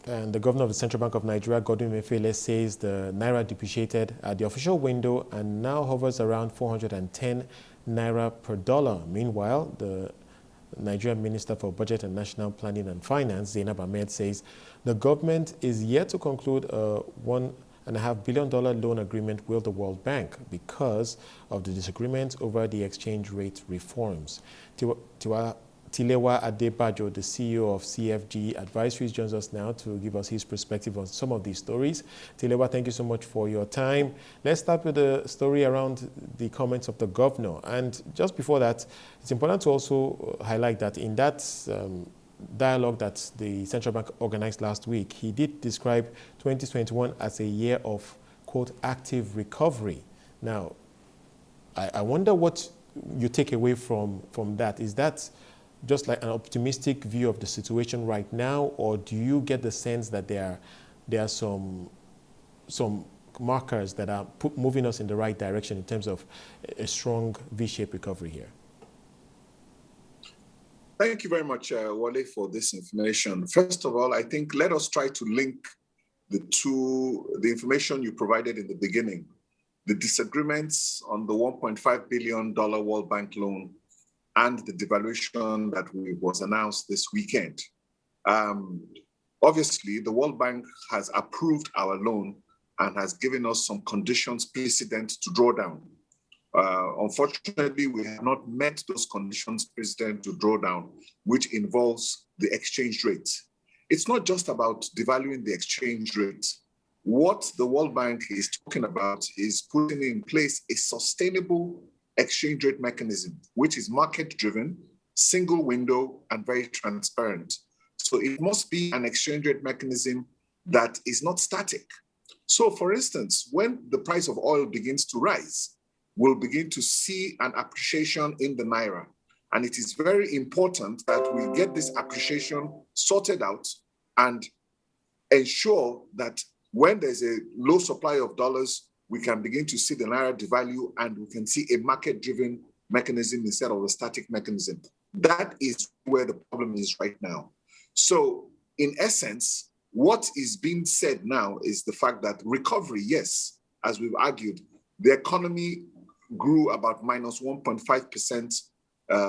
And the governor of the Central Bank of Nigeria, Godwin Emefiele, says the Naira depreciated at the official window and now hovers around 410 Naira per dollar. Meanwhile, the Nigerian Minister for Budget and National Planning and Finance, Zainab Ahmed, says the government is yet to conclude a $1.5 billion loan agreement with the World Bank because of the disagreement over the exchange rate reforms. Tilewa Adebajo, the CEO of CFG Advisories, joins us now to give us his perspective on some of these stories. Tilewa, thank you so much for your time. Let's start with the story around the comments of the governor. And just before that, it's important to also highlight that in that dialogue that the Central Bank organized last week, he did describe 2021 as a year of, quote, active recovery. Now, I wonder what you take away from that. Is that just like an optimistic view of the situation right now, or do you get the sense that there are some markers that are moving us in the right direction in terms of a strong V-shaped recovery here? Thank you very much, Wale, for this information. First of all, I think let us try to link the information you provided in the beginning, the disagreements on the $1.5 billion World Bank loan and the devaluation that was announced this weekend. Obviously, the World Bank has approved our loan and has given us some conditions precedent to draw down. Unfortunately, we have not met those conditions precedent to draw down, which involves the exchange rate. It's not just about devaluing the exchange rate. What the World Bank is talking about is putting in place a sustainable exchange rate mechanism, which is market-driven, single window, and very transparent. So it must be an exchange rate mechanism that is not static. So for instance, when the price of oil begins to rise, we'll begin to see an appreciation in the Naira. And it is very important that we get this appreciation sorted out and ensure that when there's a low supply of dollars, we can begin to see the Naira devalue and we can see a market-driven mechanism instead of a static mechanism. That is where the problem is right now. So in essence, what is being said now is the fact that recovery, yes, as we've argued, the economy grew about minus 1.5%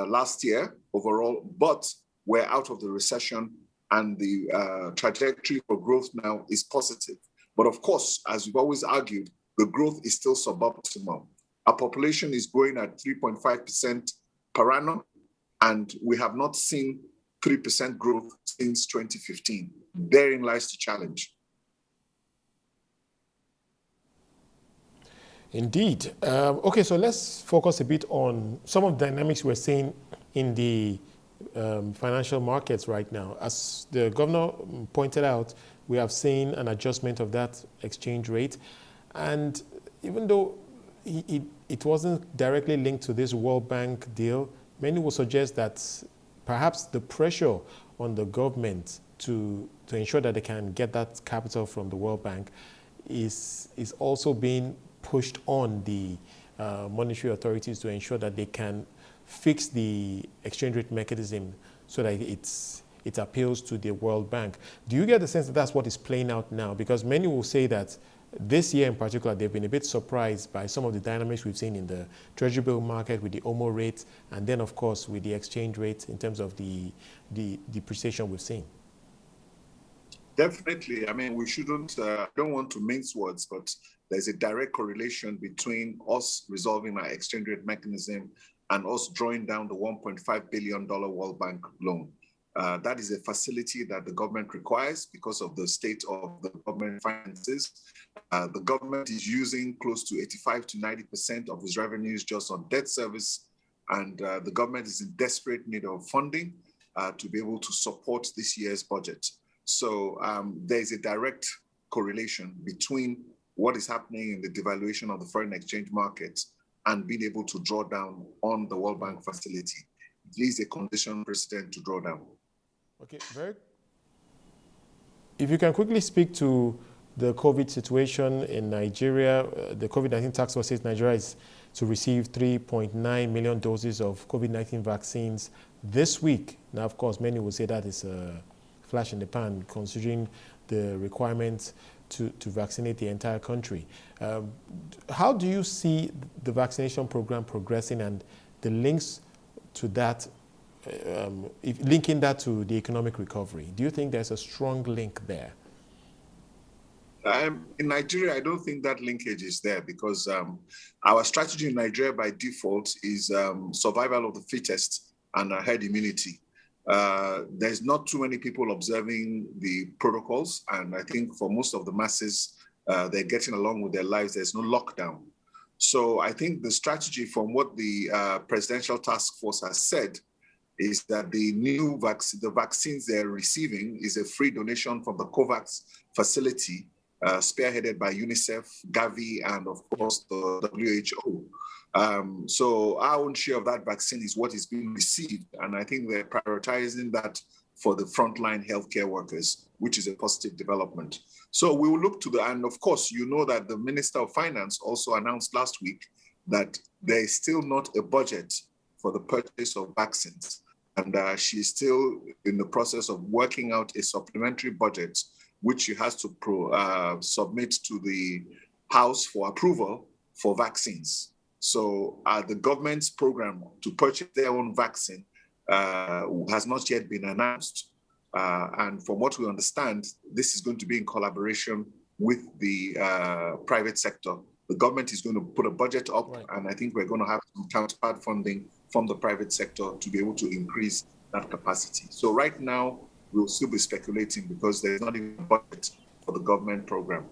last year overall, but we're out of the recession and the trajectory for growth now is positive. But of course, as we've always argued, the growth is still suboptimal. Our population is growing at 3.5% per annum, and we have not seen 3% growth since 2015. Therein lies the challenge. Indeed. Okay, so let's focus a bit on some of the dynamics we're seeing in the financial markets right now. As the governor pointed out, we have seen an adjustment of that exchange rate. And even though it wasn't directly linked to this World Bank deal, many will suggest that perhaps the pressure on the government to ensure that they can get that capital from the World Bank is also being pushed on the monetary authorities to ensure that they can fix the exchange rate mechanism so that it appeals to the World Bank. Do you get the sense that that's what is playing out now? Because many will say that this year in particular, they've been a bit surprised by some of the dynamics we've seen in the treasury bill market with the OMO rate, and then, of course, with the exchange rate in terms of the depreciation we've seen. Definitely. I mean, we shouldn't, I don't want to mince words, but there's a direct correlation between us resolving our exchange rate mechanism and us drawing down the $1.5 billion World Bank loan. That is a facility that the government requires because of the state of the government finances. The government is using close to 85 to 90% of its revenues just on debt service, and the government is in desperate need of funding to be able to support this year's budget. So there's a direct correlation between what is happening in the devaluation of the foreign exchange markets and being able to draw down on the World Bank facility. It is a condition precedent to draw down. Okay, if you can quickly speak to the COVID situation in Nigeria. The COVID-19 task force says Nigeria is to receive 3.9 million doses of COVID-19 vaccines this week. Now, of course, many will say that is flash in the pan, considering the requirements to vaccinate the entire country. How do you see the vaccination program progressing and the links to that, linking that to the economic recovery? Do you think there's a strong link there? In Nigeria, I don't think that linkage is there because our strategy in Nigeria by default is survival of the fittest and herd immunity. There's not too many people observing the protocols, and I think for most of the masses, they're getting along with their lives. There's no lockdown. So I think the strategy from what the Presidential Task Force has said is that the vaccines they're receiving is a free donation from the COVAX facility, spearheaded by UNICEF, Gavi, and of course the WHO. So our own share of that vaccine is what is being received, and I think they're prioritizing that for the frontline healthcare workers, which is a positive development. So we will look to and of course, you know that the Minister of Finance also announced last week that there is still not a budget for the purchase of vaccines, and she is still in the process of working out a supplementary budget which she has to submit to the House for approval for vaccines. So the government's program to purchase their own vaccine has not yet been announced. And from what we understand, this is going to be in collaboration with the private sector. The government is going to put a budget up, right, and I think we're going to have some counterpart funding from the private sector to be able to increase that capacity. So right now, we'll still be speculating because there's not even a budget for the government program.